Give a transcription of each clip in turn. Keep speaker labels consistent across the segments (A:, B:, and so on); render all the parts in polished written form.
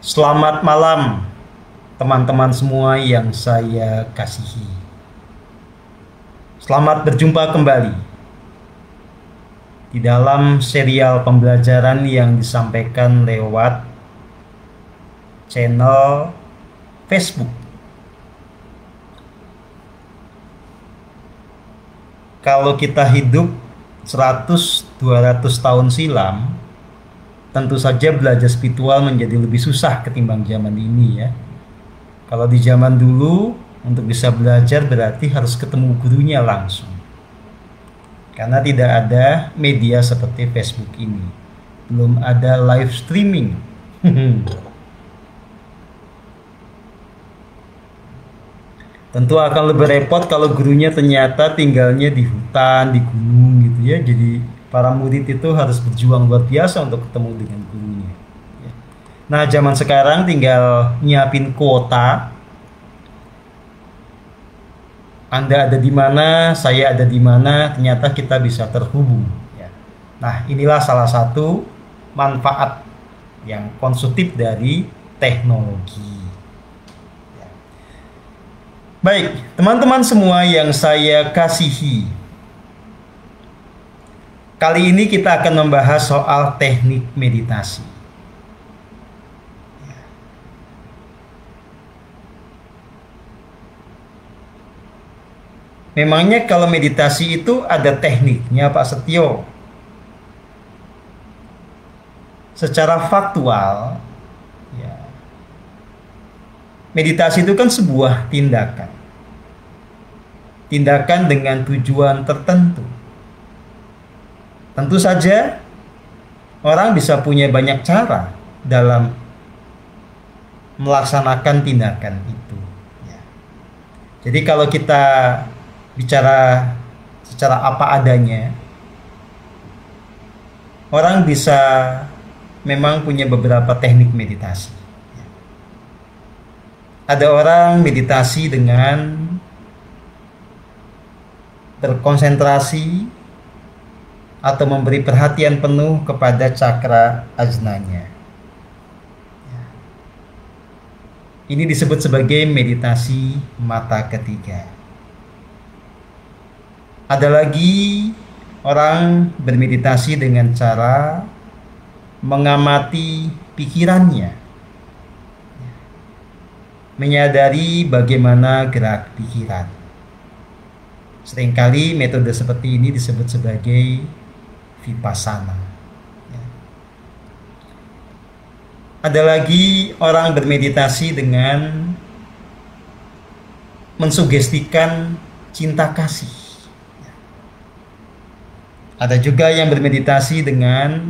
A: Selamat malam, teman-teman semua yang saya kasihi. Selamat berjumpa kembali di dalam serial pembelajaran yang disampaikan lewat channel Facebook. Kalau kita hidup 100-200 tahun silam, tentu saja belajar spiritual menjadi lebih susah ketimbang zaman ini ya. Kalau di zaman dulu, untuk bisa belajar berarti harus ketemu gurunya langsung. Karena tidak ada media seperti Facebook ini. Belum ada live streaming. Tentu akan lebih repot kalau gurunya ternyata tinggalnya di hutan, di gunung gitu ya. Jadi para murid itu harus berjuang luar biasa untuk ketemu dengan gurunya. Nah, zaman sekarang tinggal nyiapin kuota. Anda ada di mana, saya ada di mana, ternyata kita bisa terhubung. Ya. Nah, inilah salah satu manfaat yang konstruktif dari teknologi. Ya. Baik, teman-teman semua yang saya kasihi. Kali ini kita akan membahas soal teknik meditasi. Memangnya kalau meditasi itu ada tekniknya, Pak Setio? Secara faktual, ya, meditasi itu kan sebuah tindakan. Tindakan dengan tujuan tertentu. Tentu saja, orang bisa punya banyak cara dalam melaksanakan tindakan itu. Ya. Jadi kalau kita bicara secara apa adanya, orang bisa memang punya beberapa teknik meditasi. Ada orang meditasi dengan berkonsentrasi atau memberi perhatian penuh kepada cakra ajnanya. Ini disebut sebagai meditasi mata ketiga. Ada lagi orang bermeditasi dengan cara mengamati pikirannya, menyadari bagaimana gerak pikiran. Seringkali metode seperti ini disebut sebagai vipassana. Ada lagi orang bermeditasi dengan mensugestikan cinta kasih. Ada juga yang bermeditasi dengan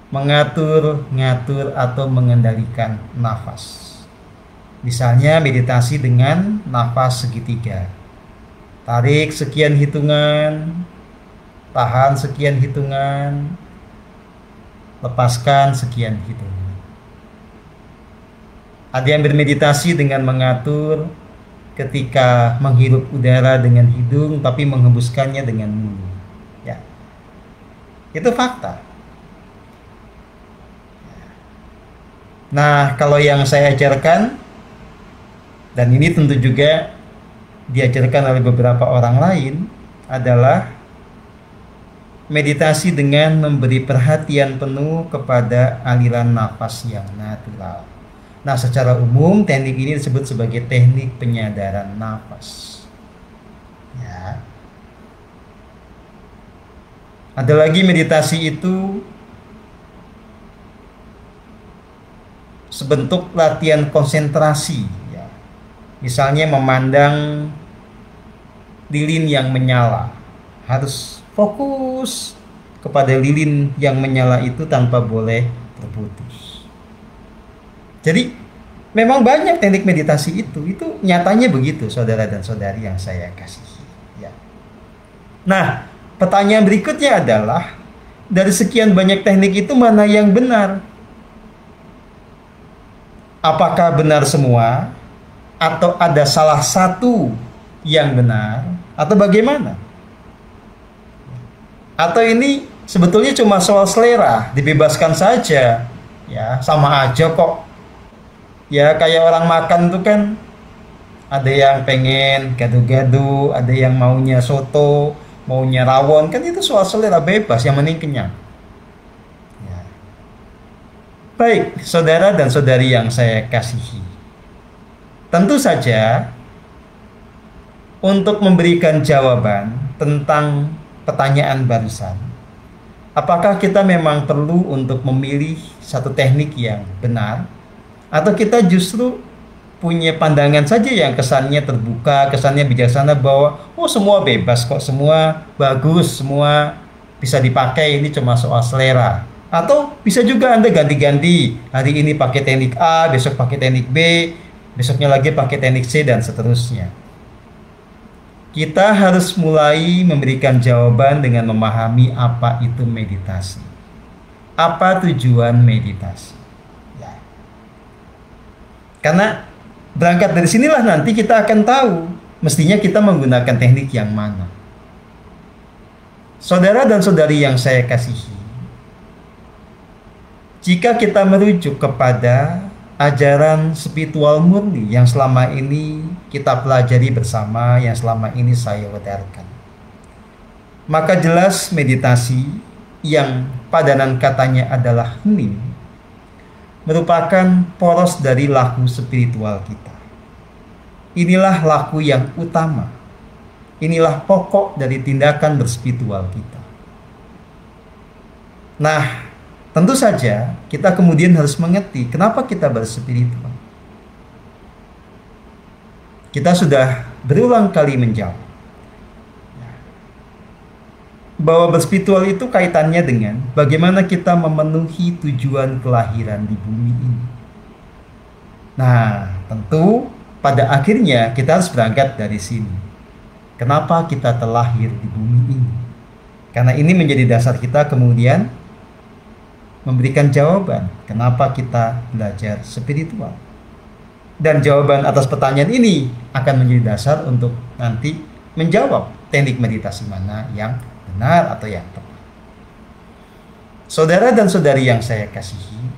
A: mengatur-ngatur atau mengendalikan nafas. Misalnya meditasi dengan nafas segitiga. Tarik sekian hitungan, tahan sekian hitungan, lepaskan sekian hitungan. Ada yang bermeditasi dengan mengatur ketika menghirup udara dengan hidung tapi menghembuskannya dengan mulut. Ya. Itu fakta. Nah, kalau yang saya ajarkan, dan ini tentu juga diajarkan oleh beberapa orang lain, adalah meditasi dengan memberi perhatian penuh kepada aliran nafas yang natural. Nah, secara umum teknik ini disebut sebagai teknik penyadaran nafas. Ya. Ada lagi meditasi itu sebentuk latihan konsentrasi. Ya. Misalnya memandang lilin yang menyala. Harus fokus kepada lilin yang menyala itu tanpa boleh terputus. Jadi memang banyak teknik meditasi itu nyatanya begitu, saudara dan saudari yang saya kasihi. Ya. Nah, pertanyaan berikutnya adalah dari sekian banyak teknik itu mana yang benar? Apakah benar semua atau ada salah satu yang benar atau bagaimana? Atau ini Sebetulnya cuma soal selera, dibebaskan saja. Ya, sama aja kok. Ya kayak orang makan tuh kan, ada yang pengen gado-gado, ada yang maunya soto, maunya rawon, kan itu soal selera, bebas, yang penting kenyang. Ya. Baik, saudara dan saudari yang saya kasihi. Tentu saja untuk memberikan jawaban tentang pertanyaan barusan, apakah kita memang perlu untuk memilih satu teknik yang benar, atau kita justru punya pandangan saja yang kesannya terbuka, kesannya bijaksana, bahwa oh semua bebas kok, semua bagus, semua bisa dipakai, ini cuma soal selera. Atau bisa juga Anda ganti-ganti, hari ini pakai teknik A, besok pakai teknik B, besoknya lagi pakai teknik C, dan seterusnya. Kita harus mulai memberikan jawaban dengan memahami apa itu meditasi. Apa tujuan meditasi? Ya. Karena berangkat dari sinilah nanti kita akan tahu mestinya kita menggunakan teknik yang mana. Saudara dan saudari yang saya kasihi, jika kita merujuk kepada ajaran spiritual murni yang selama ini kita pelajari bersama, yang selama ini saya wedarkan, maka jelas meditasi yang padanan katanya adalah hening merupakan poros dari laku spiritual kita. Inilah laku yang utama. Inilah pokok dari tindakan berspiritual kita. Nah, tentu saja kita kemudian harus mengerti kenapa kita berspiritual. Kita sudah berulang kali menjawab bahwa berspiritual itu kaitannya dengan bagaimana kita memenuhi tujuan kelahiran di bumi ini. Nah, tentu pada akhirnya kita harus berangkat dari sini. Kenapa kita terlahir di bumi ini? Karena ini menjadi dasar kita kemudian memberikan jawaban kenapa kita belajar spiritual. Dan jawaban atas pertanyaan ini akan menjadi dasar untuk nanti menjawab teknik meditasi mana yang benar atau yang tepat. Saudara dan saudari yang saya kasihi,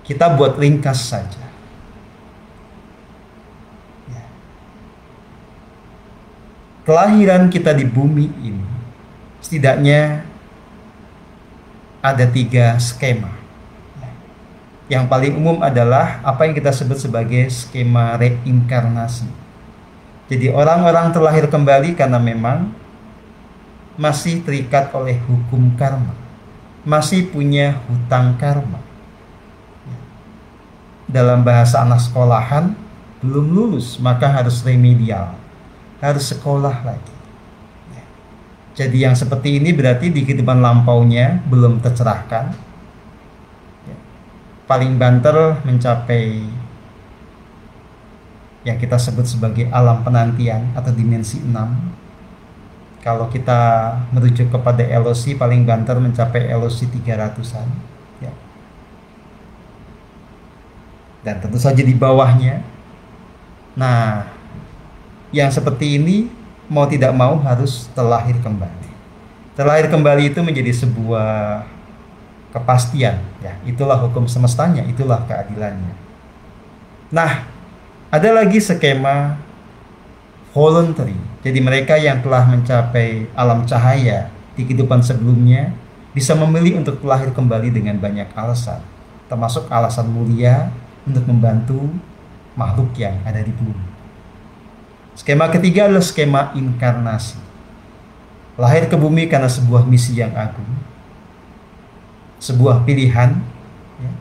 A: kita buat ringkas saja. Ya. Kelahiran kita di bumi ini setidaknya ada 3 skema. Yang paling umum adalah apa yang kita sebut sebagai skema reinkarnasi. Jadi orang-orang terlahir kembali karena memang masih terikat oleh hukum karma, masih punya hutang karma. Dalam bahasa anak sekolahan, belum lulus maka harus remedial, harus sekolah lagi. Jadi yang seperti ini berarti di kehidupan lampaunya belum tercerahkan. Paling banter mencapai yang kita sebut sebagai alam penantian atau dimensi 6. Kalau kita merujuk kepada LOC, paling banter mencapai LOC 300-an. Ya. Dan tentu saja di bawahnya. Nah, yang seperti ini mau tidak mau harus terlahir kembali. Terlahir kembali itu menjadi sebuah kepastian, ya, itulah hukum semestanya, itulah keadilannya. Nah, ada lagi skema voluntary. Jadi mereka yang telah mencapai alam cahaya di kehidupan sebelumnya bisa memilih untuk lahir kembali dengan banyak alasan, termasuk alasan mulia untuk membantu makhluk yang ada di bumi. Skema ketiga adalah skema inkarnasi. Lahir ke bumi karena sebuah misi yang agung, sebuah pilihan ya,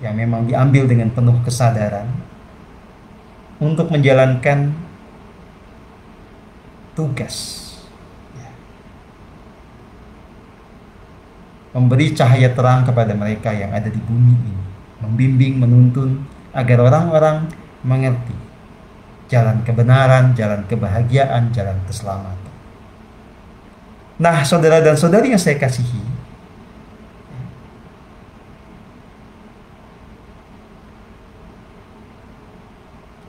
A: yang memang diambil dengan penuh kesadaran untuk menjalankan tugas ya, memberi cahaya terang kepada mereka yang ada di bumi ini, membimbing, menuntun agar orang-orang mengerti jalan kebenaran, jalan kebahagiaan, jalan keselamatan. Nah, saudara dan saudari yang saya kasihi,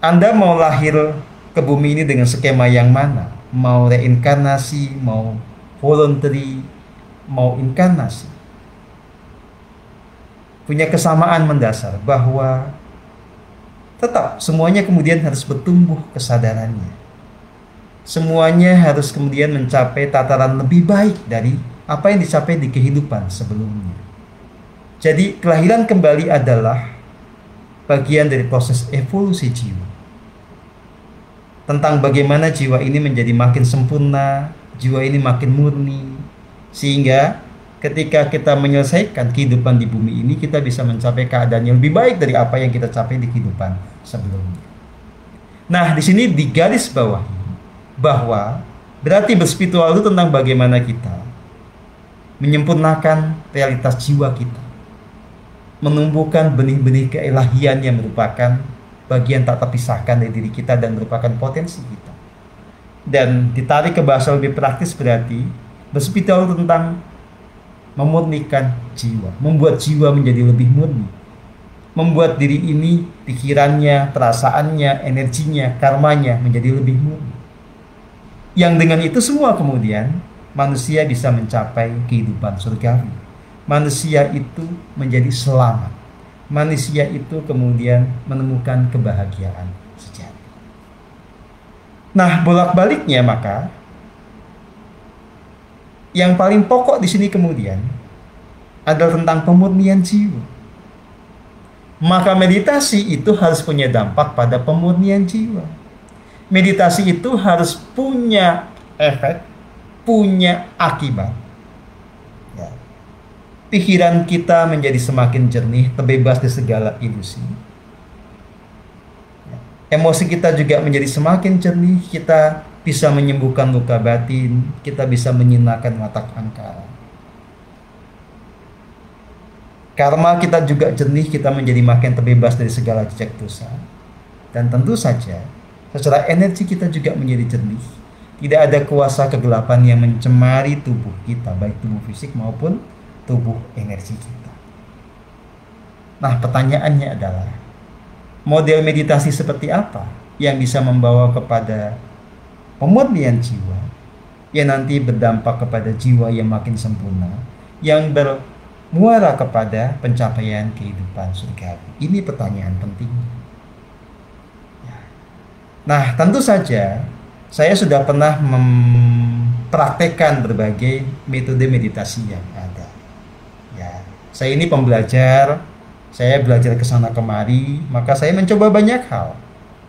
A: Anda mau lahir ke bumi ini dengan skema yang mana? Mau reinkarnasi, mau voluntary, mau inkarnasi, punya kesamaan mendasar bahwa tetap semuanya kemudian harus bertumbuh kesadarannya. Semuanya harus kemudian mencapai tataran lebih baik dari apa yang dicapai di kehidupan sebelumnya. Jadi kelahiran kembali adalah bagian dari proses evolusi jiwa. Tentang bagaimana jiwa ini menjadi makin sempurna, jiwa ini makin murni, sehingga ketika kita menyelesaikan kehidupan di bumi ini, kita bisa mencapai keadaan yang lebih baik dari apa yang kita capai di kehidupan sebelumnya. Nah, di sini di garis bawah bahwa berarti berspiritual itu tentang bagaimana kita menyempurnakan realitas jiwa kita, menumbuhkan benih-benih keilahian yang merupakan bagian tak terpisahkan dari diri kita dan merupakan potensi kita. Dan ditarik ke bahasa lebih praktis berarti berspiritual itu tentang memurnikan jiwa, membuat jiwa menjadi lebih murni, membuat diri ini, pikirannya, perasaannya, energinya, karmanya menjadi lebih murni. Yang dengan itu semua kemudian manusia bisa mencapai kehidupan surgawi. Manusia itu menjadi selamat. Manusia itu kemudian menemukan kebahagiaan sejati. Nah, bolak-baliknya maka yang paling pokok di sini kemudian adalah tentang pemurnian jiwa. Maka meditasi itu harus punya dampak pada pemurnian jiwa. Meditasi itu harus punya efek, punya akibat. Ya. Pikiran kita menjadi semakin jernih, terbebas dari segala ilusi. Ya. Emosi kita juga menjadi semakin jernih, kita bisa menyembuhkan luka batin, kita bisa menyinakan watak angkara. Karma kita juga jernih, kita menjadi makin terbebas dari segala jejak dosa. Dan tentu saja, secara energi kita juga menjadi jernih. Tidak ada kuasa kegelapan yang mencemari tubuh kita, baik tubuh fisik maupun tubuh energi kita. Nah, pertanyaannya adalah, model meditasi seperti apa yang bisa membawa kepada pemurnian jiwa, yang nanti berdampak kepada jiwa yang makin sempurna, yang bermuara kepada pencapaian kehidupan surgawi? Ini pertanyaan penting. Nah, tentu saja saya sudah pernah mempraktekkan berbagai metode meditasi yang ada. Ya, saya ini pembelajar, saya belajar ke sana kemari, maka saya mencoba banyak hal.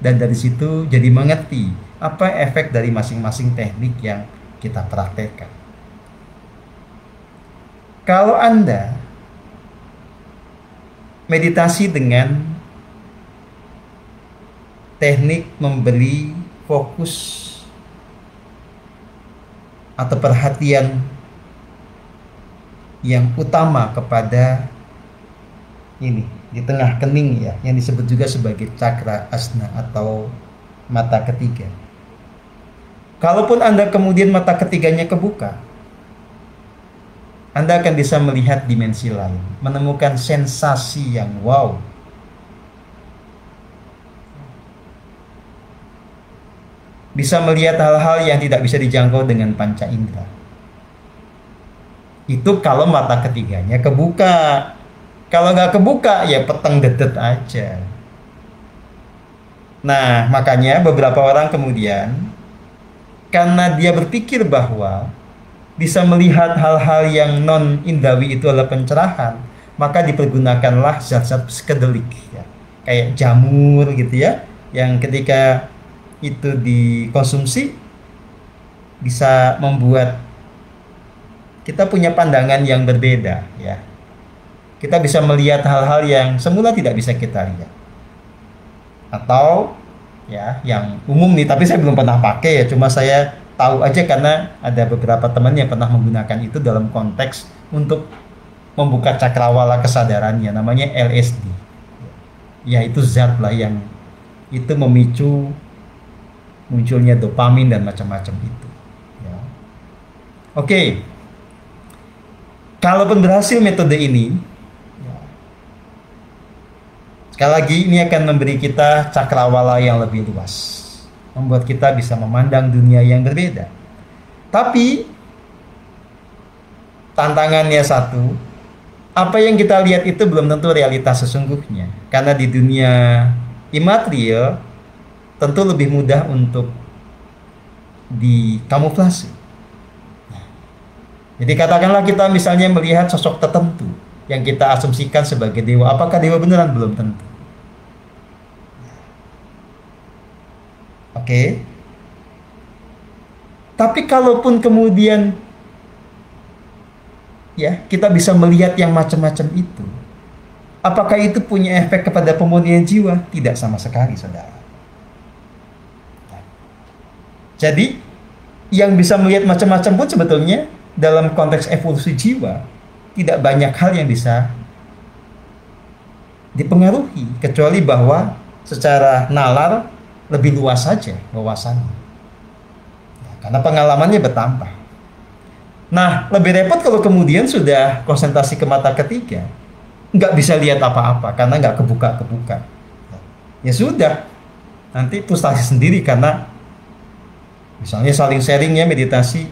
A: Dan dari situ jadi mengerti apa efek dari masing-masing teknik yang kita praktekkan. Kalau Anda meditasi dengan teknik memberi fokus atau perhatian yang utama kepada ini di tengah kening, ya, yang disebut juga sebagai cakra asna atau mata ketiga. Kalaupun Anda kemudian mata ketiganya kebuka, Anda akan bisa melihat dimensi lain, menemukan sensasi yang wow. Bisa melihat hal-hal yang tidak bisa dijangkau dengan panca indera. Itu kalau mata ketiganya kebuka. Kalau nggak kebuka, ya peteng dedet aja. Nah, makanya beberapa orang kemudian, karena dia berpikir bahwa bisa melihat hal-hal yang non-indrawi itu adalah pencerahan, maka dipergunakanlah zat-zat psikedelik, ya. Kayak jamur gitu ya, yang ketika itu dikonsumsi bisa membuat kita punya pandangan yang berbeda, ya. Kita bisa melihat hal-hal yang semula tidak bisa kita lihat. Atau ya yang umum nih, tapi saya belum pernah pakai ya, cuma saya tahu aja karena ada beberapa teman yang pernah menggunakan itu dalam konteks untuk membuka cakrawala kesadarannya, namanya LSD. Ya, itu zat lah yang itu memicu munculnya dopamin dan macam-macam itu, ya. Oke. Kalaupun berhasil metode ini, ya, sekali lagi ini akan memberi kita cakrawala yang lebih luas, membuat kita bisa memandang dunia yang berbeda. Tapi tantangannya satu, apa yang kita lihat itu belum tentu realitas sesungguhnya. Karena di dunia imaterial tentu lebih mudah untuk dikamuflase. Jadi katakanlah kita misalnya melihat sosok tertentu yang kita asumsikan sebagai dewa. Apakah dewa beneran? Belum tentu. Oke. Tapi kalaupun kemudian ya kita bisa melihat yang macam-macam itu, apakah itu punya efek kepada pemurnian jiwa? Tidak sama sekali, saudara. Jadi yang bisa melihat macam-macam pun sebetulnya dalam konteks evolusi jiwa tidak banyak hal yang bisa dipengaruhi, kecuali bahwa secara nalar lebih luas saja wawasannya, karena pengalamannya bertambah. Nah, lebih repot kalau kemudian sudah konsentrasi ke mata ketiga, nggak bisa lihat apa-apa karena nggak kebuka-kebuka. Ya sudah, nanti frustasi sendiri karena misalnya saling sharing ya meditasi,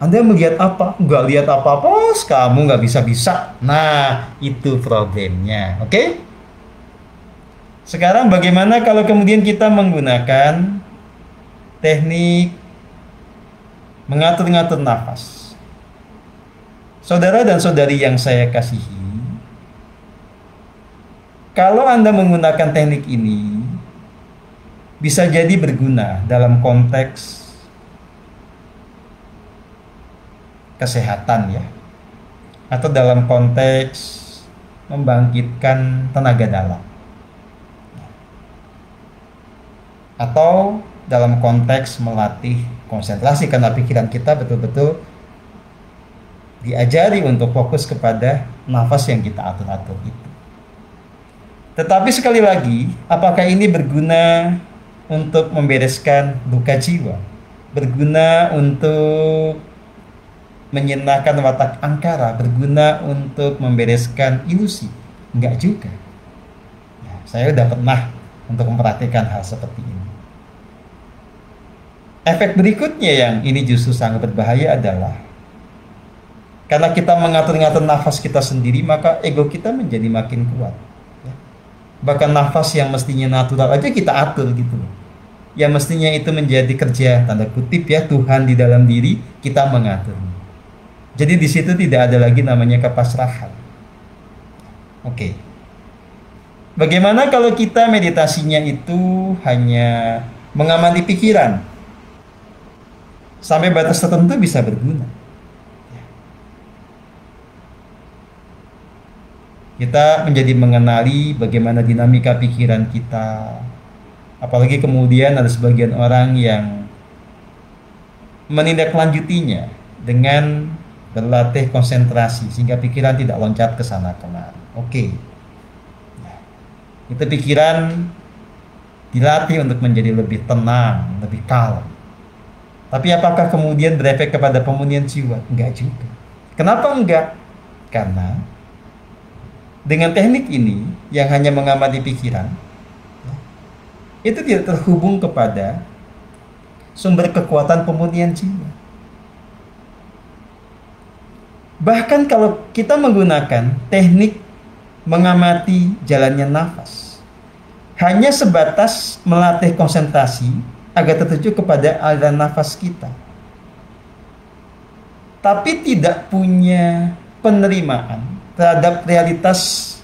A: Anda melihat apa? Nggak lihat apa-apa, kamu nggak bisa-bisa. Nah, itu problemnya, oke? Sekarang bagaimana kalau kemudian kita menggunakan teknik mengatur-ngatur nafas? Saudara dan saudari yang saya kasihi, kalau Anda menggunakan teknik ini, bisa jadi berguna dalam konteks kesehatan ya, atau dalam konteks membangkitkan tenaga dalam, atau dalam konteks melatih konsentrasi karena pikiran kita betul-betul diajari untuk fokus kepada nafas yang kita atur-atur itu. Tetapi sekali lagi, apakah ini berguna untuk membereskan luka jiwa? Berguna untuk menyenangkan watak angkara? Berguna untuk membereskan ilusi? Enggak juga. Ya, saya sudah pernah untuk memperhatikan hal seperti ini. Efek berikutnya yang ini justru sangat berbahaya adalah karena kita mengatur-ngatur nafas kita sendiri, maka ego kita menjadi makin kuat. Bahkan nafas yang mestinya natural aja kita atur gitu. Yang mestinya itu menjadi kerja tanda kutip ya Tuhan di dalam diri, kita mengatur. Jadi di situ tidak ada lagi namanya kepasrahan. Oke. Bagaimana kalau kita meditasinya itu hanya mengamati pikiran? Sampai batas tertentu bisa berguna. Kita menjadi mengenali bagaimana dinamika pikiran kita. Apalagi kemudian ada sebagian orang yang menindaklanjutinya dengan berlatih konsentrasi sehingga pikiran tidak loncat ke sana kemari. Oke. Nah, itu pikiran dilatih untuk menjadi lebih tenang, lebih kalem. Tapi apakah kemudian berefek kepada pemurnian jiwa? Enggak juga. Kenapa enggak? Karena dengan teknik ini yang hanya mengamati pikiran, itu tidak terhubung kepada sumber kekuatan pemurnian jiwa. Bahkan kalau kita menggunakan teknik mengamati jalannya nafas, hanya sebatas melatih konsentrasi agar tertuju kepada aliran nafas kita, tapi tidak punya penerimaan terhadap realitas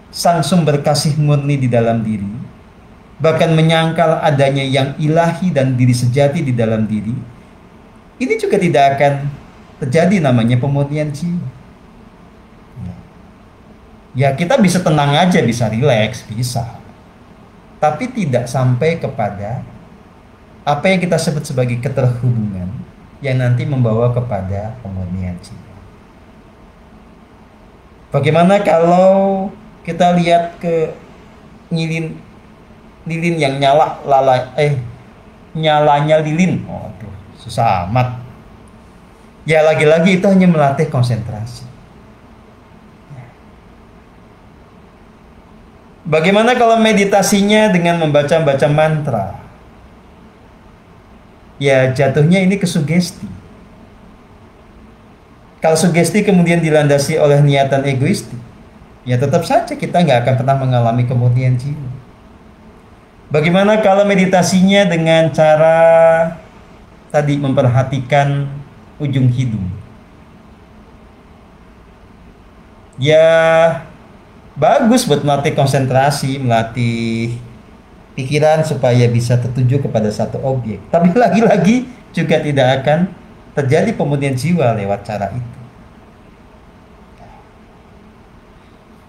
A: sang sumber kasih murni di dalam diri, bahkan menyangkal adanya yang ilahi dan diri sejati di dalam diri, ini juga tidak akan terjadi namanya pemurnian jiwa. Ya kita bisa tenang aja, bisa rileks, bisa. Tapi tidak sampai kepada apa yang kita sebut sebagai keterhubungan yang nanti membawa kepada pemurnian jiwa. Bagaimana kalau kita lihat ke lilin yang nyalanya lilin. Aduh, susah amat. Ya lagi-lagi itu hanya melatih konsentrasi. Bagaimana kalau meditasinya dengan membaca-baca mantra? Ya jatuhnya ini ke sugesti. Kalau sugesti kemudian dilandasi oleh niatan egoistik, ya tetap saja kita nggak akan pernah mengalami kemurnian jiwa. Bagaimana kalau meditasinya dengan cara tadi memperhatikan ujung hidung? Ya bagus buat melatih konsentrasi, melatih pikiran supaya bisa tertuju kepada satu objek. Tapi lagi-lagi juga tidak akan terjadi pemurnian jiwa lewat cara itu.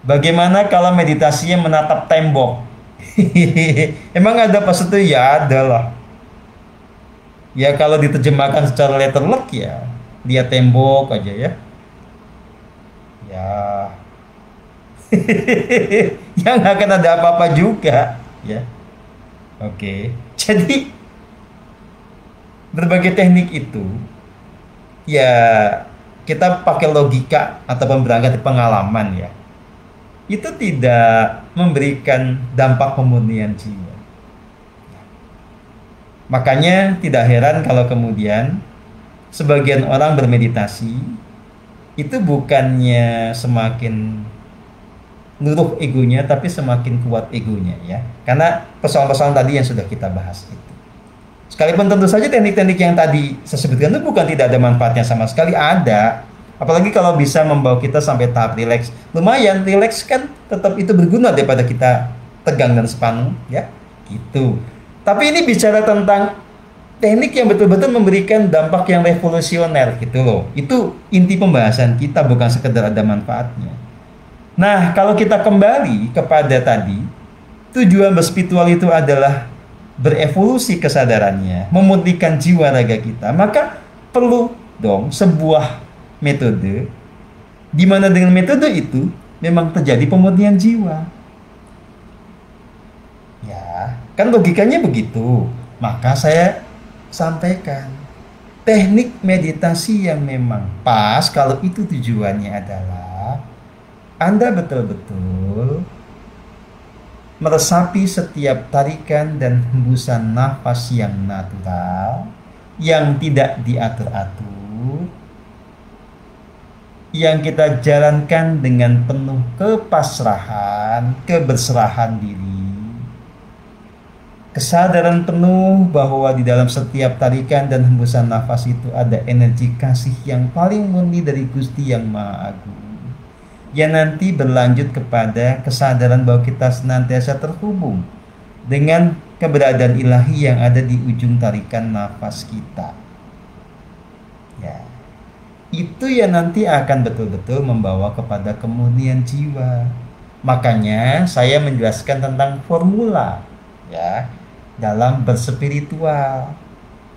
A: Bagaimana kalau meditasinya menatap tembok? Emang ada pas itu? Ya ada lah. Ya kalau diterjemahkan secara letterlock ya dia tembok aja ya. Ya. Yang akan ada apa-apa juga ya. Oke. Jadi berbagai teknik itu ya kita pakai logika ataupun berangkat dari pengalaman ya. Itu tidak memberikan dampak pemurnian jiwa. Makanya tidak heran kalau kemudian sebagian orang bermeditasi itu bukannya semakin luruh egonya, tapi semakin kuat egonya ya. Karena persoalan-persoalan tadi yang sudah kita bahas itu. Sekalipun tentu saja teknik-teknik yang tadi saya sebutkan itu bukan tidak ada manfaatnya sama sekali, ada. Apalagi kalau bisa membawa kita sampai tahap rileks. Lumayan, rileks kan tetap itu berguna daripada kita tegang dan sepaneng ya. Gitu. Tapi ini bicara tentang teknik yang betul-betul memberikan dampak yang revolusioner gitu loh. Itu inti pembahasan kita, bukan sekedar ada manfaatnya. Nah, kalau kita kembali kepada tadi, tujuan berspiritual itu adalah berevolusi kesadarannya, memurnikan jiwa raga kita. Maka perlu dong sebuah metode di mana dengan metode itu memang terjadi pemurnian jiwa. Ya, kan logikanya begitu. Maka saya sampaikan teknik meditasi yang memang pas kalau itu tujuannya adalah Anda betul-betul meresapi setiap tarikan dan hembusan nafas yang natural, yang tidak diatur-atur, yang kita jalankan dengan penuh kepasrahan, keberserahan diri, kesadaran penuh bahwa di dalam setiap tarikan dan hembusan nafas itu ada energi kasih yang paling murni dari Gusti yang Maha Agung, yang nanti berlanjut kepada kesadaran bahwa kita senantiasa terhubung dengan keberadaan ilahi yang ada di ujung tarikan nafas kita. Ya. Itu yang nanti akan betul-betul membawa kepada kemurnian jiwa. Makanya saya menjelaskan tentang formula ya dalam berspiritual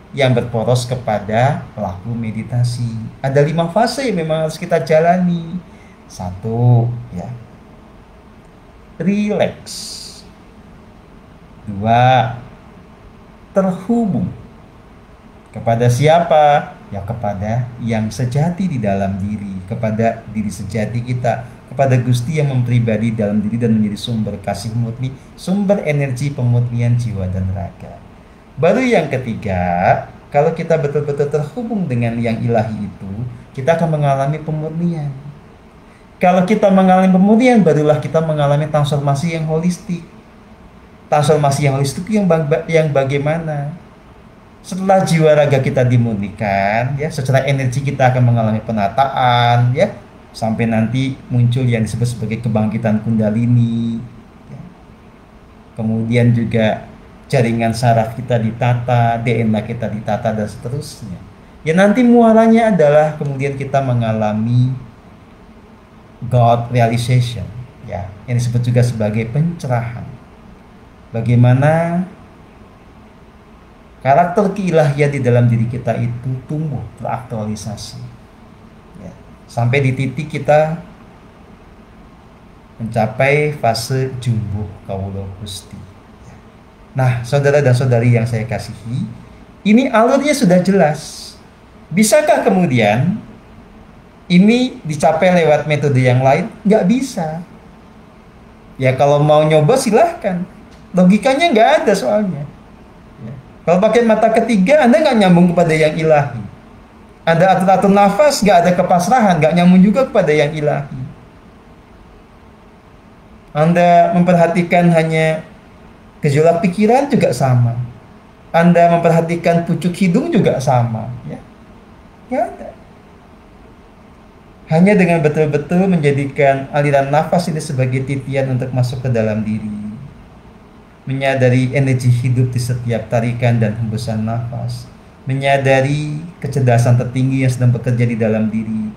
A: yang berporos kepada pelaku meditasi. Ada 5 fase yang memang harus kita jalani. 1 ya, relax. 2, terhubung. Kepada siapa? Ya kepada yang sejati di dalam diri, kepada diri sejati kita, kepada Gusti yang mempribadi dalam diri dan menjadi sumber kasih murni, sumber energi pemurnian jiwa dan raga. Baru yang ketiga, kalau kita betul-betul terhubung dengan yang ilahi itu, kita akan mengalami pemurnian. Kalau kita mengalami pemurnian, barulah kita mengalami transformasi yang holistik. Transformasi yang holistik yang bagaimana? Setelah jiwa raga kita dimurnikan, ya, secara energi kita akan mengalami penataan, ya, sampai nanti muncul yang disebut sebagai kebangkitan kundalini. Ya. Kemudian juga jaringan saraf kita ditata, DNA kita ditata dan seterusnya. Ya nanti muaranya adalah kemudian kita mengalami God realization, ya, yang disebut juga sebagai pencerahan. Bagaimana karakter keilahian di dalam diri kita itu tumbuh, teraktualisasi, ya, sampai di titik kita mencapai fase jumbuh kawula Gusti. Nah, saudara dan saudari yang saya kasihi, ini alurnya sudah jelas. Bisakah kemudian ini dicapai lewat metode yang lain? Nggak bisa. Ya kalau mau nyoba silahkan. Logikanya nggak ada soalnya. Ya. Kalau pakai mata ketiga, Anda nggak nyambung kepada yang ilahi. Anda atur-atur nafas, nggak ada kepasrahan, nggak nyambung juga kepada yang ilahi. Anda memperhatikan hanya gejolak pikiran juga sama. Anda memperhatikan pucuk hidung juga sama. Ya, ya ada. Hanya dengan betul-betul menjadikan aliran nafas ini sebagai titian untuk masuk ke dalam diri. Menyadari energi hidup di setiap tarikan dan hembusan nafas. Menyadari kecerdasan tertinggi yang sedang bekerja di dalam diri.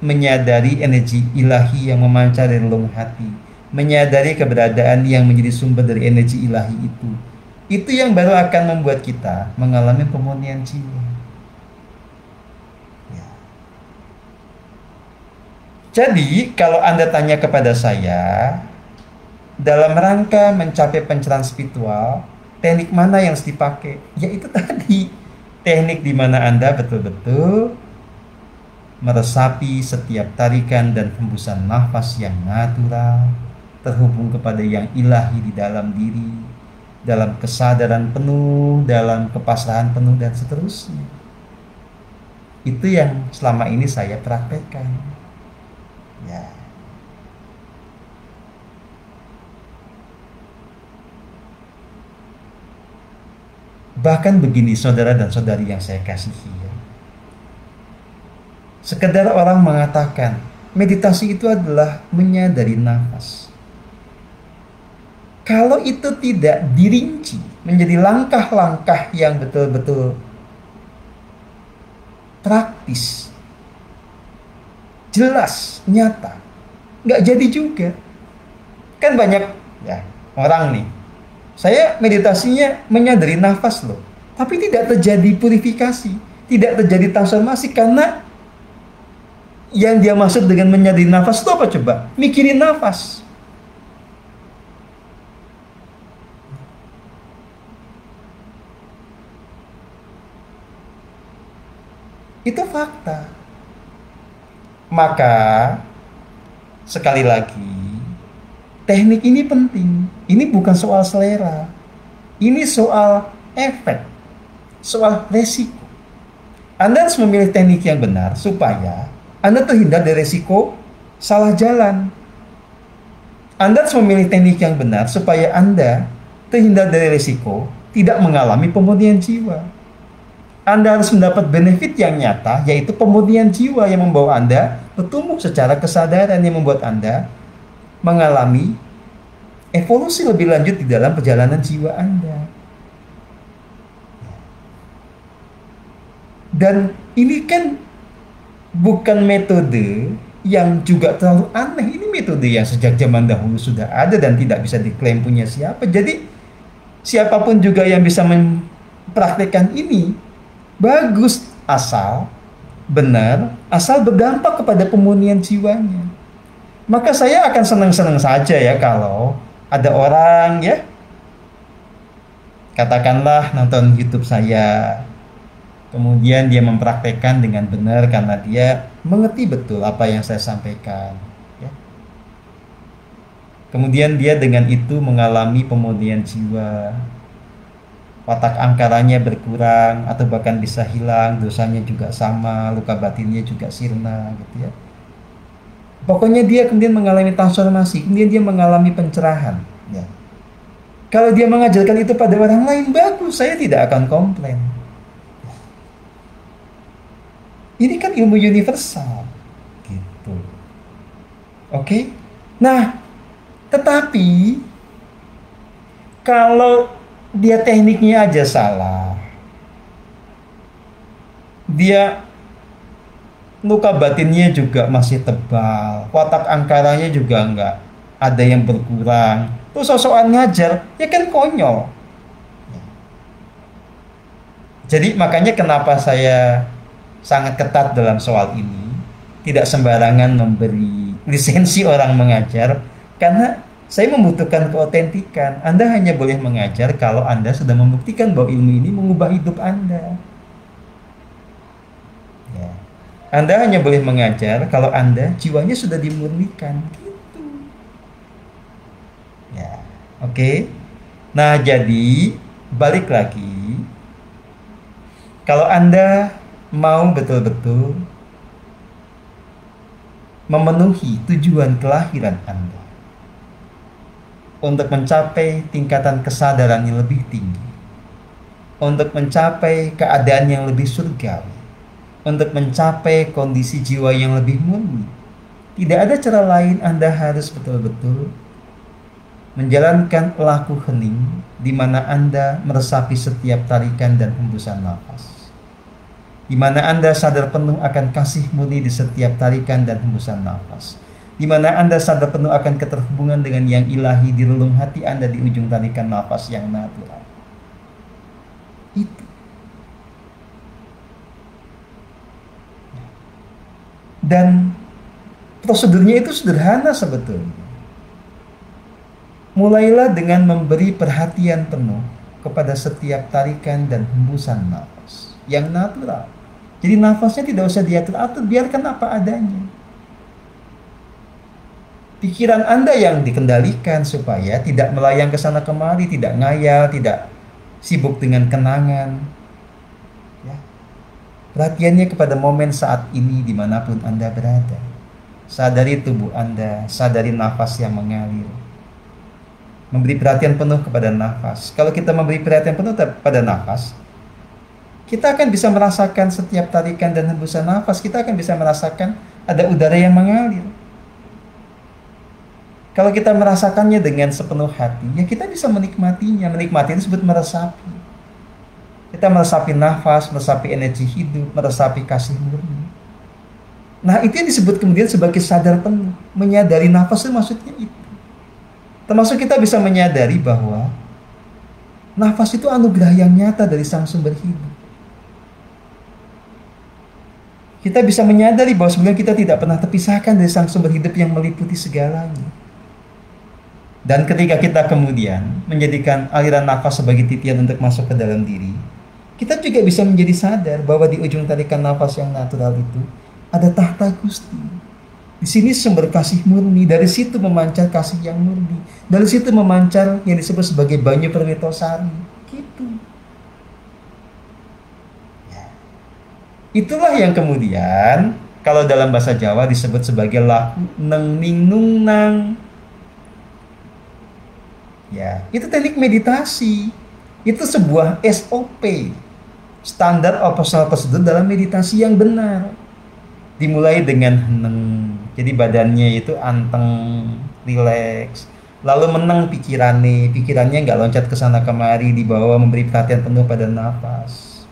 A: Menyadari energi ilahi yang memancar dari relung hati, menyadari keberadaan yang menjadi sumber dari energi ilahi itu yang baru akan membuat kita mengalami pemurnian jiwa. Ya. Jadi kalau Anda tanya kepada saya, dalam rangka mencapai pencerahan spiritual, teknik mana yang harus dipakai? Ya itu tadi, teknik di mana Anda betul-betul meresapi setiap tarikan dan hembusan nafas yang natural, terhubung kepada yang ilahi di dalam diri, dalam kesadaran penuh, dalam kepasrahan penuh, dan seterusnya. Itu yang selama ini saya praktekkan. Ya. Bahkan begini saudara dan saudari yang saya kasihi, sekedar orang mengatakan meditasi itu adalah menyadari nafas. Kalau itu tidak dirinci menjadi langkah-langkah yang betul-betul praktis, jelas, nyata, nggak jadi juga. Kan banyak ya orang nih, saya meditasinya menyadari nafas loh, tapi tidak terjadi purifikasi, tidak terjadi transformasi karena yang dia maksud dengan menyadari nafas itu apa coba? Mikirin nafas. Itu fakta. Maka sekali lagi, teknik ini penting. Ini bukan soal selera. Ini soal efek, soal resiko. Anda harus memilih teknik yang benar supaya Anda terhindar dari resiko salah jalan. Anda harus memilih teknik yang benar supaya Anda terhindar dari resiko tidak mengalami pemurnian jiwa. Anda harus mendapat benefit yang nyata, yaitu pemurnian jiwa yang membawa Anda bertumbuh secara kesadaran, yang membuat Anda mengalami evolusi lebih lanjut di dalam perjalanan jiwa Anda. Dan ini kan bukan metode yang juga terlalu aneh. Ini metode yang sejak zaman dahulu sudah ada dan tidak bisa diklaim punya siapa. Jadi siapapun juga yang bisa mempraktekkan ini bagus, asal benar, asal berdampak kepada pemurnian jiwanya. Maka saya akan senang-senang saja ya kalau ada orang ya, katakanlah nonton YouTube saya, kemudian dia mempraktekkan dengan benar karena dia mengerti betul apa yang saya sampaikan. Ya. Kemudian dia dengan itu mengalami pemurnian jiwa. Watak angkarannya berkurang atau bahkan bisa hilang, dosanya juga sama, luka batinnya juga sirna gitu ya. Pokoknya dia kemudian mengalami transformasi, kemudian dia mengalami pencerahan. Ya. Kalau dia mengajarkan itu pada orang lain, bagus, saya tidak akan komplain. Ini kan ilmu universal, gitu. Oke? Nah, tetapi kalau dia tekniknya aja salah, dia luka batinnya juga masih tebal, watak angkaranya juga enggak ada yang berkurang, terus sosokan ngajar, ya kan konyol. Jadi makanya kenapa saya sangat ketat dalam soal ini, tidak sembarangan memberi lisensi orang mengajar, karena saya membutuhkan keotentikan. Anda hanya boleh mengajar kalau Anda sudah membuktikan bahwa ilmu ini mengubah hidup Anda. Ya. Anda hanya boleh mengajar kalau Anda jiwanya sudah dimurnikan. Gitu. Ya, oke. Nah, jadi balik lagi. Kalau Anda mau betul-betul memenuhi tujuan kelahiran Anda untuk mencapai tingkatan kesadaran yang lebih tinggi, untuk mencapai keadaan yang lebih surgawi, untuk mencapai kondisi jiwa yang lebih murni. Tidak ada cara lain, Anda harus betul-betul menjalankan laku hening, di mana Anda meresapi setiap tarikan dan hembusan nafas, di mana Anda sadar penuh akan kasih murni di setiap tarikan dan hembusan nafas, di mana Anda sadar penuh akan keterhubungan dengan yang ilahi di relung hati Anda di ujung tarikan nafas yang natural. Itu. Dan prosedurnya itu sederhana sebetulnya. Mulailah dengan memberi perhatian penuh kepada setiap tarikan dan hembusan nafas yang natural. Jadi nafasnya tidak usah diatur-atur, biarkan apa adanya. Pikiran Anda yang dikendalikan supaya tidak melayang ke sana kemari, tidak ngayal, tidak sibuk dengan kenangan. Ya. Perhatiannya kepada momen saat ini dimanapun Anda berada. Sadari tubuh Anda, sadari nafas yang mengalir. Memberi perhatian penuh kepada nafas. Kalau kita memberi perhatian penuh pada nafas, kita akan bisa merasakan setiap tarikan dan hembusan nafas. Kita akan bisa merasakan ada udara yang mengalir. Kalau kita merasakannya dengan sepenuh hati, ya kita bisa menikmatinya. Menikmati itu disebut meresapi. Kita meresapi nafas, meresapi energi hidup, meresapi kasih murni. Nah, itu yang disebut kemudian sebagai sadar penuh. Menyadari nafas itu maksudnya itu. Termasuk kita bisa menyadari bahwa nafas itu anugerah yang nyata dari sang sumber hidup. Kita bisa menyadari bahwa sebenarnya kita tidak pernah terpisahkan dari sang sumber hidup yang meliputi segalanya. Dan ketika kita kemudian menjadikan aliran nafas sebagai titian untuk masuk ke dalam diri, kita juga bisa menjadi sadar bahwa di ujung tarikan nafas yang natural itu ada tahta Gusti. Di sini sumber kasih murni, dari situ memancar kasih yang murni. Dari situ memancar yang disebut sebagai banyu perwitosari. Gitu. Ya. Itulah yang kemudian kalau dalam bahasa Jawa disebut sebagai laku neng ning nung nang. Ya, itu teknik meditasi. Itu sebuah SOP, standar operasional prosedur dalam meditasi yang benar. Dimulai dengan heneng. Jadi badannya itu anteng, rileks. Lalu meneng pikirannya nggak loncat ke sana kemari, dibawa memberi perhatian penuh pada nafas.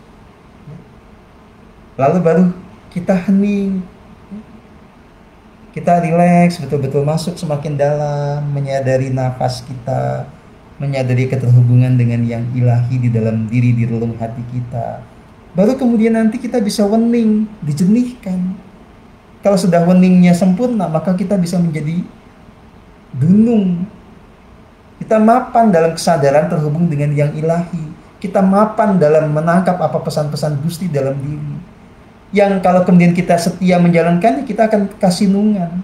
A: Lalu baru kita hening. Kita rileks, betul-betul masuk semakin dalam, menyadari nafas kita, menyadari keterhubungan dengan yang ilahi di dalam diri, di relung hati kita. Baru kemudian nanti kita bisa wening, dijernihkan. Kalau sudah weningnya sempurna, maka kita bisa menjadi dunung. Kita mapan dalam kesadaran terhubung dengan yang ilahi. Kita mapan dalam menangkap apa pesan-pesan Gusti dalam diri. Yang kalau kemudian kita setia menjalankannya, kita akan kasinungan.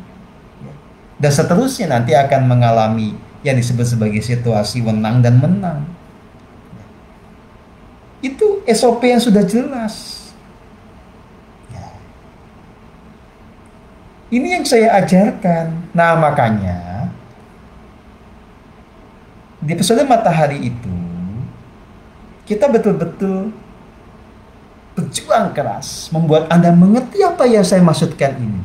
A: Dan seterusnya nanti akan mengalami yang disebut sebagai situasi wenang dan menang. Itu SOP yang sudah jelas. Ini yang saya ajarkan. Nah, makanya di episode matahari itu kita betul-betul berjuang keras membuat Anda mengerti apa yang saya maksudkan ini.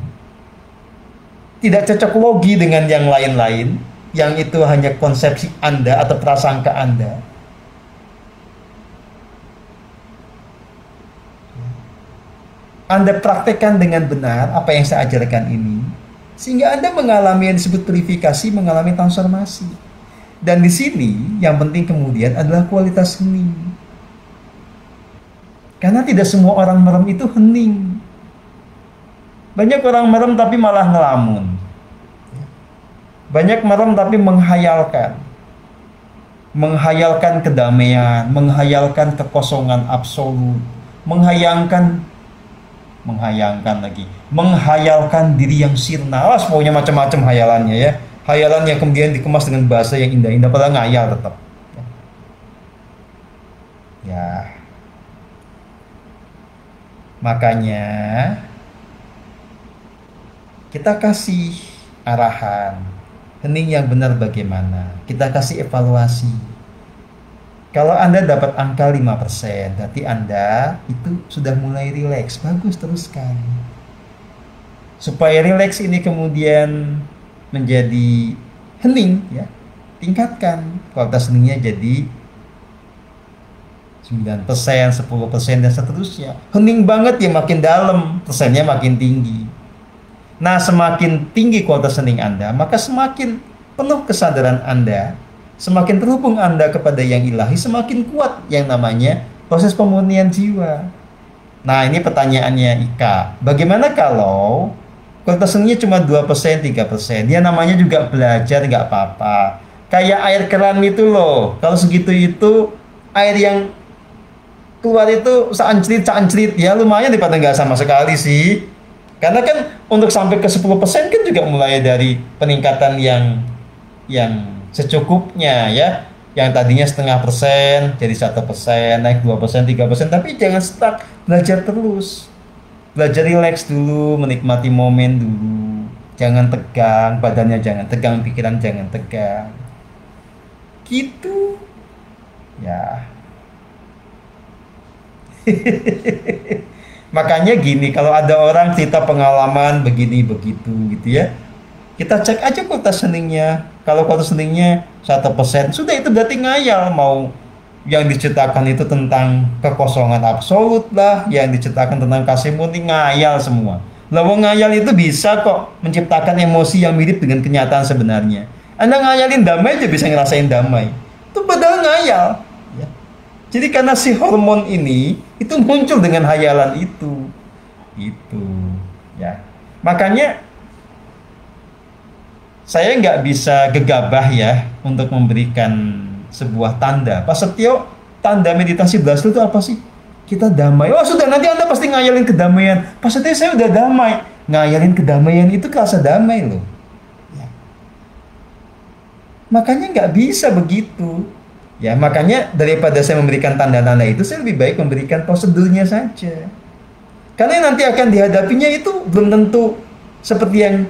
A: Tidak cocok logi dengan yang lain-lain, yang itu hanya konsepsi Anda atau prasangka Anda. Anda praktekkan dengan benar apa yang saya ajarkan ini, sehingga Anda mengalami yang disebut purifikasi, mengalami transformasi. Dan di sini yang penting kemudian adalah kualitas hening. Karena tidak semua orang merem itu hening. Banyak orang merem tapi malah ngelamun. Banyak merem tapi menghayalkan. Menghayalkan kedamaian, menghayalkan kekosongan absolut, menghayalkan diri yang sirna. Pokoknya macam-macam hayalannya ya. Hayalan yang kemudian dikemas dengan bahasa yang indah-indah, padahal ngayal tetap. Ya. Makanya kita kasih arahan, hening yang benar bagaimana. Kita kasih evaluasi. Kalau Anda dapat angka 5%, berarti Anda itu sudah mulai rileks. Bagus, teruskan. Supaya rileks ini kemudian menjadi hening, ya. Tingkatkan kualitas heningnya jadi 9%, 10%, dan seterusnya. Hening banget ya makin dalam, persennya makin tinggi. Nah, semakin tinggi kualitas hening Anda, maka semakin penuh kesadaran Anda, semakin terhubung Anda kepada yang ilahi, semakin kuat yang namanya proses pemurnian jiwa. Nah, ini pertanyaannya Ika. Bagaimana kalau kualitas heningnya cuma 2%, 3%? Dia namanya juga belajar, nggak apa-apa. Kayak air keran itu loh. Kalau segitu itu, air yang keluar itu seancrit ya lumayan daripada nggak sama sekali sih. Karena kan untuk sampai ke 10% kan juga mulai dari peningkatan yang secukupnya ya. Yang tadinya 0,5% jadi 1%, naik 2%, 3%, tapi jangan stuck, belajar terus. Belajar relax dulu, menikmati momen dulu. Jangan tegang, badannya jangan tegang, pikiran jangan tegang. Gitu. Ya. Makanya gini, kalau ada orang cerita pengalaman begini begitu gitu ya, kita cek aja kualitas heningnya. Kalau kualitas heningnya 1%, sudah itu berarti ngayal. Mau yang diceritakan itu tentang kekosongan absolut lah, yang diceritakan tentang kasih murni, ngayal semua. Lalu ngayal itu bisa kok menciptakan emosi yang mirip dengan kenyataan sebenarnya. Anda ngayalin damai aja bisa ngerasain damai. Itu padahal ngayal. Ya. Jadi karena si hormon ini itu muncul dengan hayalan itu, ya. Makanya saya nggak bisa gegabah ya untuk memberikan sebuah tanda. Pak Setio, tanda meditasi berhasil itu apa sih? Kita damai. Oh sudah, nanti Anda pasti ngayalin kedamaian. Pak Setio, saya udah damai. Ngayalin kedamaian itu kerasa damai loh. Ya. Makanya nggak bisa begitu. Ya, makanya daripada saya memberikan tanda-tanda itu, saya lebih baik memberikan prosedurnya saja. Karena yang nanti akan dihadapinya itu belum tentu seperti yang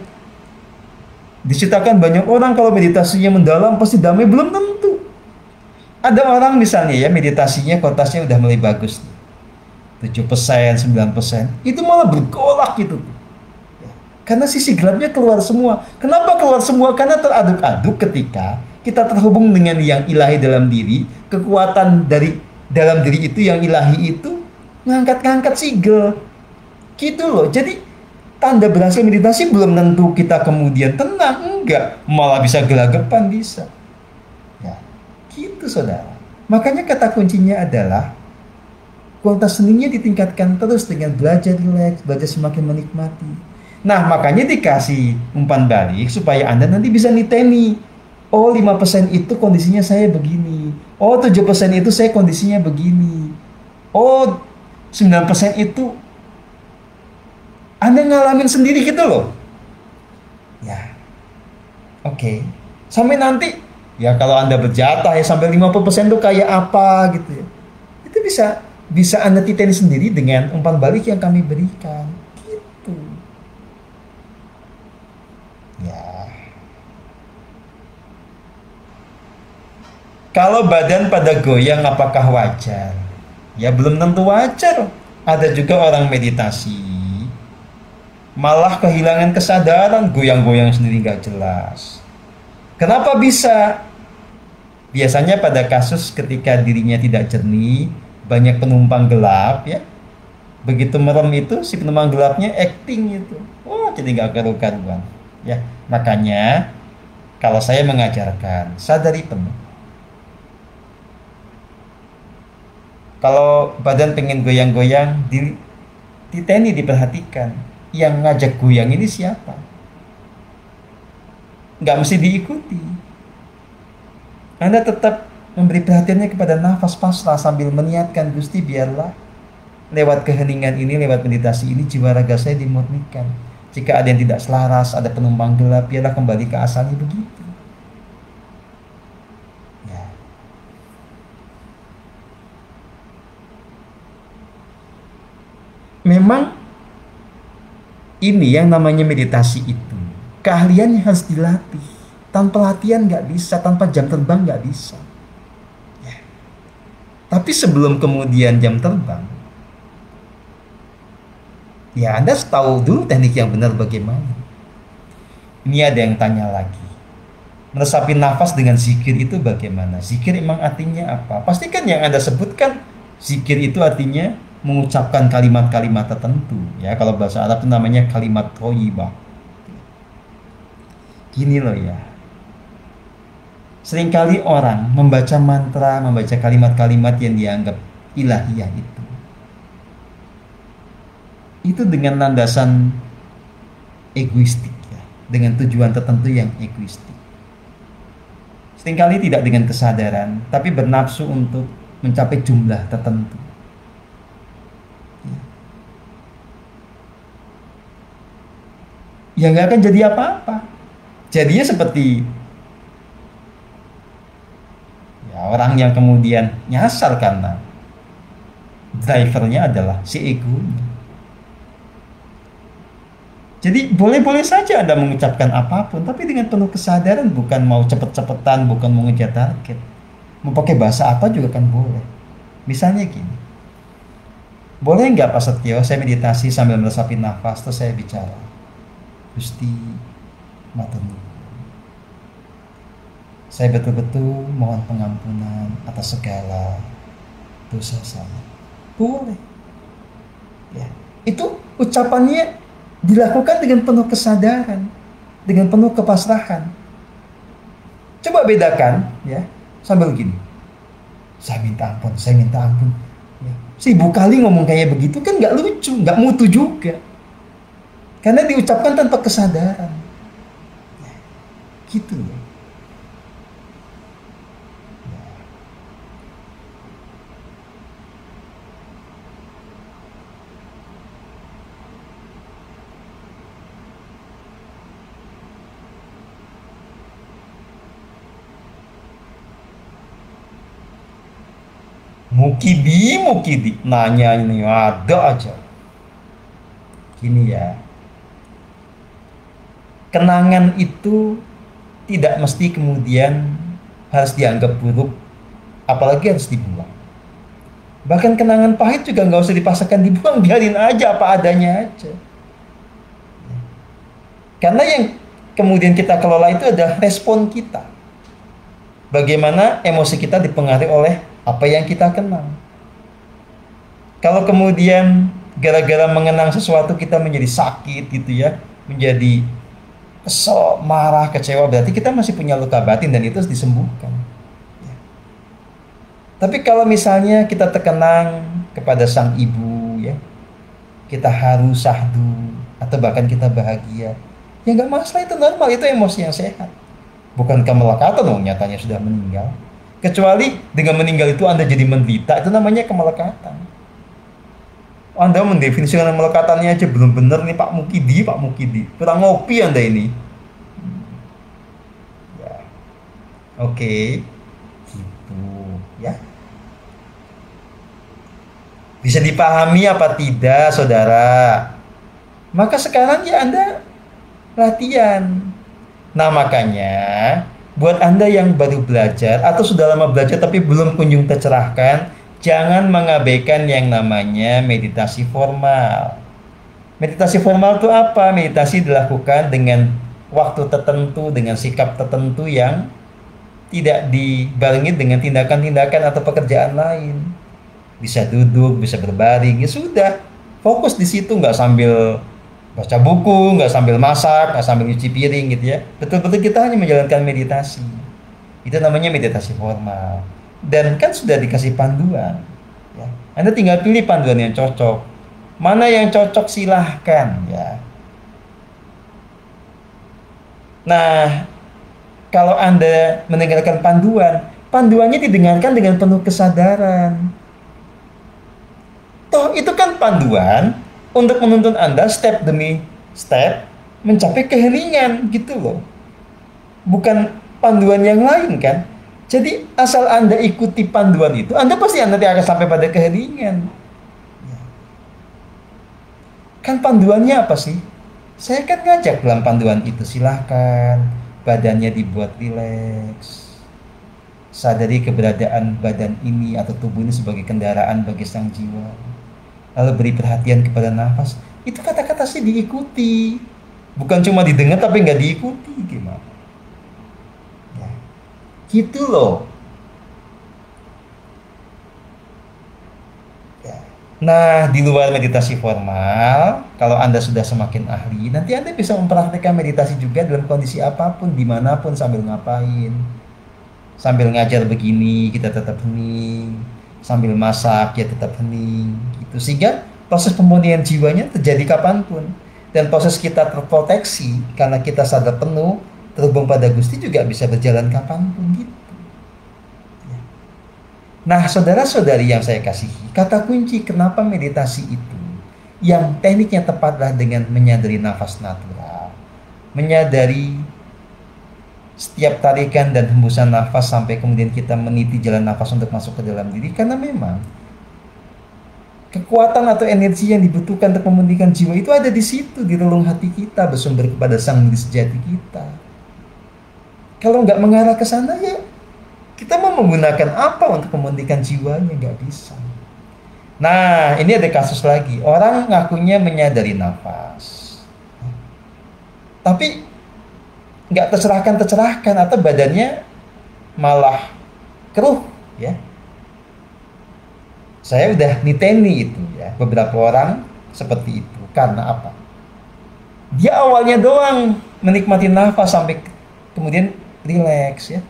A: diceritakan banyak orang. Kalau meditasinya mendalam pasti damai, belum tentu. Ada orang misalnya ya meditasinya kualitasnya udah mulai bagus, 7%, 9%, itu malah bergolak gitu. Karena sisi gelapnya keluar semua. Kenapa keluar semua? Karena teraduk-aduk ketika kita terhubung dengan yang ilahi dalam diri. Kekuatan dari dalam diri itu, yang ilahi itu ngangkat-ngangkat sigel gitu loh. Jadi tanda berhasil meditasi belum tentu kita kemudian tenang, enggak, malah bisa gelagapan, bisa ya gitu saudara. Makanya kata kuncinya adalah kualitas seninya ditingkatkan terus dengan belajar rileks, belajar semakin menikmati. Nah, makanya dikasih umpan balik supaya Anda nanti bisa niteni. Oh, 5% itu kondisinya saya begini. Oh, 7% itu saya kondisinya begini. Oh, 9% itu Anda ngalamin sendiri gitu loh. Ya, oke. Sampai nanti, ya kalau Anda berjatah ya sampai 50% itu kayak apa gitu ya. Itu bisa Anda titeni sendiri dengan umpan balik yang kami berikan. Gitu. Ya. Kalau badan pada goyang apakah wajar? Ya belum tentu wajar. Ada juga orang meditasi malah kehilangan kesadaran, goyang-goyang sendiri nggak jelas. Kenapa bisa? Biasanya pada kasus ketika dirinya tidak jernih, banyak penumpang gelap ya. Begitu merem itu si penumpang gelapnya acting itu. Wah, jadi nggak karu-karuan. Ya, makanya kalau saya mengajarkan sadari penuh. Kalau badan pengen goyang-goyang, diteni, diperhatikan. Yang ngajak goyang ini siapa? Nggak mesti diikuti. Anda tetap memberi perhatiannya kepada nafas pasrah sambil meniatkan, Gusti biarlah lewat keheningan ini, lewat meditasi ini jiwa raga saya dimurnikan. Jika ada yang tidak selaras, ada penumpang gelap, biarlah kembali ke asalnya begitu. Ya. memang ini yang namanya meditasi itu. Keahliannya harus dilatih. Tanpa latihan nggak bisa, tanpa jam terbang nggak bisa. Ya. Tapi sebelum kemudian jam terbang, ya Anda harus tahu dulu teknik yang benar bagaimana. Ini ada yang tanya lagi. Meresapi nafas dengan zikir itu bagaimana? Zikir emang artinya apa? Pastikan yang Anda sebutkan, zikir itu artinya mengucapkan kalimat-kalimat tertentu. Ya, kalau bahasa Arab itu namanya kalimat thayyibah. Gini loh ya. Seringkali orang membaca mantra, membaca kalimat-kalimat yang dianggap ilahiyah itu dengan landasan egoistik ya, dengan tujuan tertentu yang egoistik. Seringkali tidak dengan kesadaran, tapi bernafsu untuk mencapai jumlah tertentu. Ya nggak akan jadi apa-apa. Jadinya seperti ya, orang yang kemudian nyasar karena drivernya adalah si egonya. Jadi boleh-boleh saja Anda mengucapkan apapun, tapi dengan penuh kesadaran, bukan mau cepet-cepetan, bukan mau ngejar target. Mau pakai bahasa apa juga kan boleh. Misalnya gini, boleh nggak Pak Setio saya meditasi sambil meresapi nafas, terus saya bicara, Gusti matur nuwun, saya betul-betul mohon pengampunan atas segala dosa saya. Boleh. Ya, itu ucapannya dilakukan dengan penuh kesadaran, dengan penuh kepasrahan. Coba bedakan, ya, sambil gini. Saya minta ampun, saya minta ampun. Ya. Sibuk kali ngomong kayak begitu kan nggak lucu, nggak mutu juga. Karena diucapkan tanpa kesadaran. Ya, gitu ya. Mukidi, nanya ini ada aja. Gini ya, kenangan itu tidak mesti kemudian harus dianggap buruk, apalagi harus dibuang. Bahkan kenangan pahit juga nggak usah dipaksakan dibuang, biarin aja apa adanya aja. Karena yang kemudian kita kelola itu adalah respon kita. Bagaimana emosi kita dipengaruhi oleh apa yang kita kenang. Kalau kemudian gara-gara mengenang sesuatu kita menjadi sakit gitu ya, menjadi kesel, marah, kecewa, berarti kita masih punya luka batin dan itu harus disembuhkan. Ya. Tapi kalau misalnya kita terkenang kepada sang ibu ya, kita haru sahdu atau bahkan kita bahagia, ya nggak masalah, itu normal, itu emosi yang sehat. Bukan kemelekatan dong, nyatanya sudah meninggal. Kecuali dengan meninggal itu Anda jadi menderita, itu namanya kemelekatan. Anda mendefinisikan kemelekatannya aja belum benar nih Pak Mukidi. Kurang ngopi Anda ini. Ya. Oke. Gitu, ya. Bisa dipahami apa tidak, Saudara? Maka sekarang ya Anda latihan. Nah, makanya buat Anda yang baru belajar atau sudah lama belajar tapi belum kunjung tercerahkan, jangan mengabaikan yang namanya meditasi formal. Meditasi formal itu apa? Meditasi dilakukan dengan waktu tertentu, dengan sikap tertentu yang tidak dibarengi dengan tindakan-tindakan atau pekerjaan lain. Bisa duduk, bisa berbaring, ya sudah. Fokus di situ, nggak sambil baca buku, nggak sambil masak, nggak sambil nyuci piring gitu ya. Betul-betul kita hanya menjalankan meditasi. Itu namanya meditasi formal. Dan kan sudah dikasih panduan. Ya. Anda tinggal pilih panduan yang cocok. Mana yang cocok silahkan ya. Nah, kalau Anda mendengarkan panduan, panduannya didengarkan dengan penuh kesadaran. Toh itu kan panduan untuk menuntun Anda step demi step mencapai keheningan gitu loh. Bukan panduan yang lain kan. Jadi asal Anda ikuti panduan itu, Anda pasti nanti akan sampai pada keheningan. Kan panduannya apa sih? Saya kan ngajak dalam panduan itu, silahkan badannya dibuat rileks. Sadari keberadaan badan ini atau tubuh ini sebagai kendaraan bagi sang jiwa. Lalu beri perhatian kepada nafas. Itu kata-kata sih diikuti. Bukan cuma didengar tapi nggak diikuti. Gimana? Ya. Gitu loh. Ya. Nah, di luar meditasi formal, kalau Anda sudah semakin ahli, nanti Anda bisa mempraktikkan meditasi juga dalam kondisi apapun, dimanapun, sambil ngapain. Sambil ngajar begini kita tetap hening, sambil masak ya tetap hening gitu, sehingga proses pemulihan jiwanya terjadi kapanpun, dan proses kita terproteksi karena kita sadar penuh terhubung pada Gusti juga bisa berjalan kapanpun gitu. Nah, saudara-saudari yang saya kasihi, kata kunci kenapa meditasi itu yang tekniknya tepatlah dengan menyadari nafas natural, menyadari setiap tarikan dan hembusan nafas sampai kemudian kita meniti jalan nafas untuk masuk ke dalam diri, karena memang kekuatan atau energi yang dibutuhkan untuk memulihkan jiwa itu ada di situ, di relung hati kita, bersumber kepada sang diri sejati kita. Kalau nggak mengarah ke sana, ya kita mau menggunakan apa untuk memulihkan jiwanya? Nggak bisa. Nah, ini ada kasus lagi, orang ngakunya menyadari nafas, tapi nggak tercerahkan atau badannya malah keruh ya. Saya udah niteni itu ya, beberapa orang seperti itu. Karena apa? Dia awalnya doang menikmati nafas sampai kemudian rileks ya.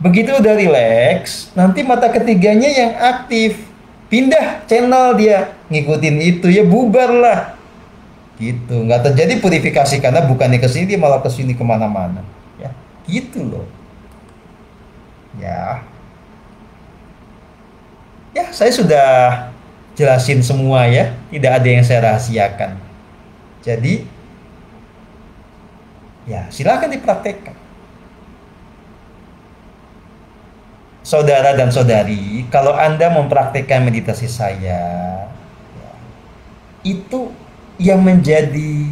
A: Begitu udah rileks, nanti mata ketiganya yang aktif, pindah channel dia ngikutin itu ya, bubar lah gitu. Nggak terjadi purifikasi karena bukannya ke sini dia malah ke sini kemana-mana ya, gitu loh ya. Saya sudah jelasin semua ya, tidak ada yang saya rahasiakan. Jadi ya silakan dipraktekkan, saudara dan saudari. Kalau Anda mempraktekkan meditasi saya ya, itu yang menjadi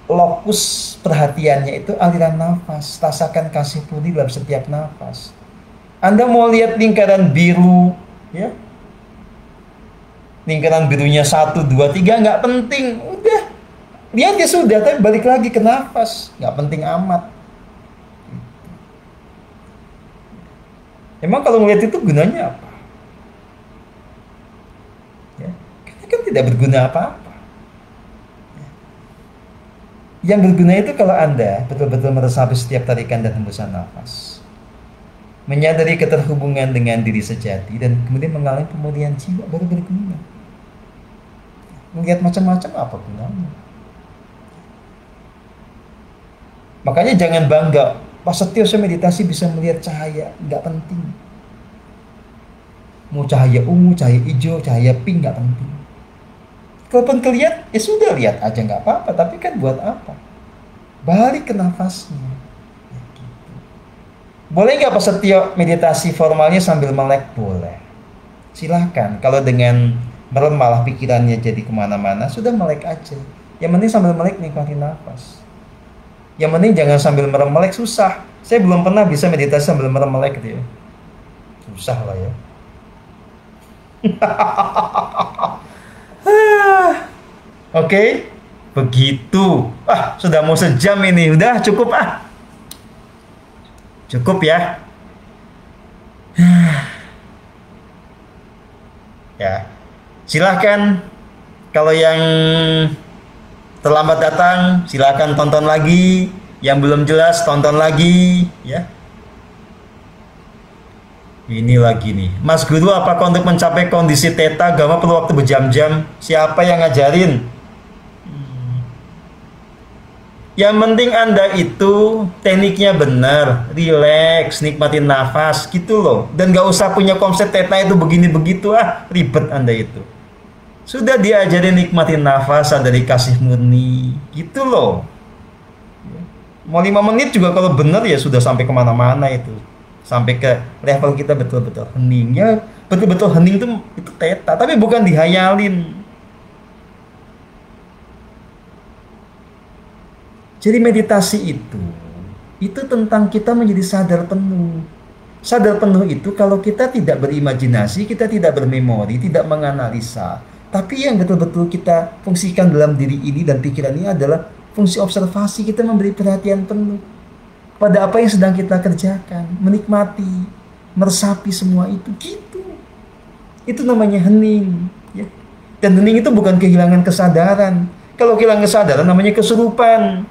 A: lokus perhatiannya itu aliran nafas. Rasakan kasih putih dalam setiap nafas. Anda mau lihat lingkaran biru ya, lingkaran birunya 1, 2, 3 nggak penting, udah lihat ya sudah, tapi balik lagi ke nafas, nggak penting amat. Emang kalau ngeliat itu gunanya apa ya? Kan tidak berguna apa-apa. Yang berguna itu kalau Anda betul-betul meresapi setiap tarikan dan hembusan nafas, menyadari keterhubungan dengan diri sejati, dan kemudian mengalami pemulihan jiwa, baru berguna. Melihat macam-macam apa gunanya? Makanya jangan bangga, Pak Setio saya meditasi bisa melihat cahaya, nggak penting. Mau cahaya ungu, cahaya hijau, cahaya pink, nggak penting. Kalaupun kelihatan, ya sudah, lihat aja nggak apa-apa. Tapi kan buat apa? Balik ke nafasnya. Ya gitu. Boleh nggak Pak Setio meditasi formalnya sambil melek? Boleh. Silahkan. Kalau dengan merem malah pikirannya jadi kemana-mana, sudah melek aja. Yang penting sambil melek nikmati nafas. Yang penting jangan sambil merem melek, susah. Saya belum pernah bisa meditasi sambil merem melek gitu ya. Susah lah ya. Oke, begitu. Sudah mau sejam ini. Udah cukup Cukup ya. Ya. Silahkan kalau yang terlambat datang, silahkan tonton lagi. Yang belum jelas tonton lagi ya. Ini lagi nih, Mas Guru, apakah untuk mencapai kondisi theta gamma perlu waktu berjam-jam? Siapa yang ngajarin? Yang penting Anda itu tekniknya benar, relax, nikmatin nafas gitu loh. Dan gak usah punya konsep theta itu begini begitu, ribet Anda itu. Sudah diajarin nikmatin nafas, dari kasih murni gitu loh. Mau 5 menit juga kalau benar ya sudah sampai kemana-mana itu. Sampai ke level kita betul-betul hening ya, betul-betul hening itu theta, tapi bukan dihayalin. Jadi meditasi itu tentang kita menjadi sadar penuh. Sadar penuh itu kalau kita tidak berimajinasi, kita tidak bermemori, tidak menganalisa. Tapi yang betul-betul kita fungsikan dalam diri ini dan pikiran ini adalah fungsi observasi. Kita memberi perhatian penuh pada apa yang sedang kita kerjakan, menikmati, meresapi semua itu, gitu. Itu namanya hening, ya. Dan hening itu bukan kehilangan kesadaran. Kalau kehilangan kesadaran namanya kesurupan.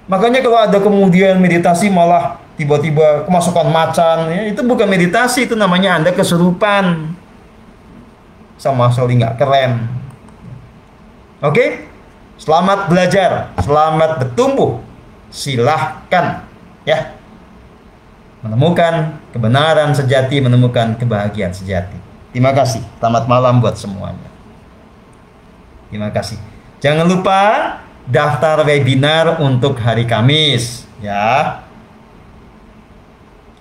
A: Makanya kalau ada kemudian meditasi malah tiba-tiba kemasukan macan, ya, itu bukan meditasi, itu namanya Anda kesurupan. Sama sekali nggak keren. Oke? Selamat belajar, selamat bertumbuh. Silahkan, ya, menemukan kebenaran sejati, menemukan kebahagiaan sejati. Terima kasih. Selamat malam buat semuanya. Terima kasih. Jangan lupa daftar webinar untuk hari Kamis, ya.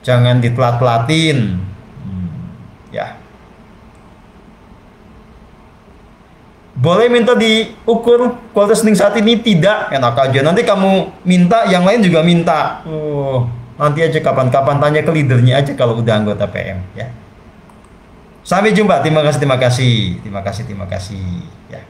A: Jangan ditelat-telatin, ya. Boleh minta diukur kualitas hening saat ini? Tidak, enak aja. Nanti kamu minta, yang lain juga minta. Nanti aja kapan-kapan tanya ke leadernya aja kalau udah anggota PM, ya. Sampai jumpa. Terima kasih, terima kasih, terima kasih, terima kasih, ya.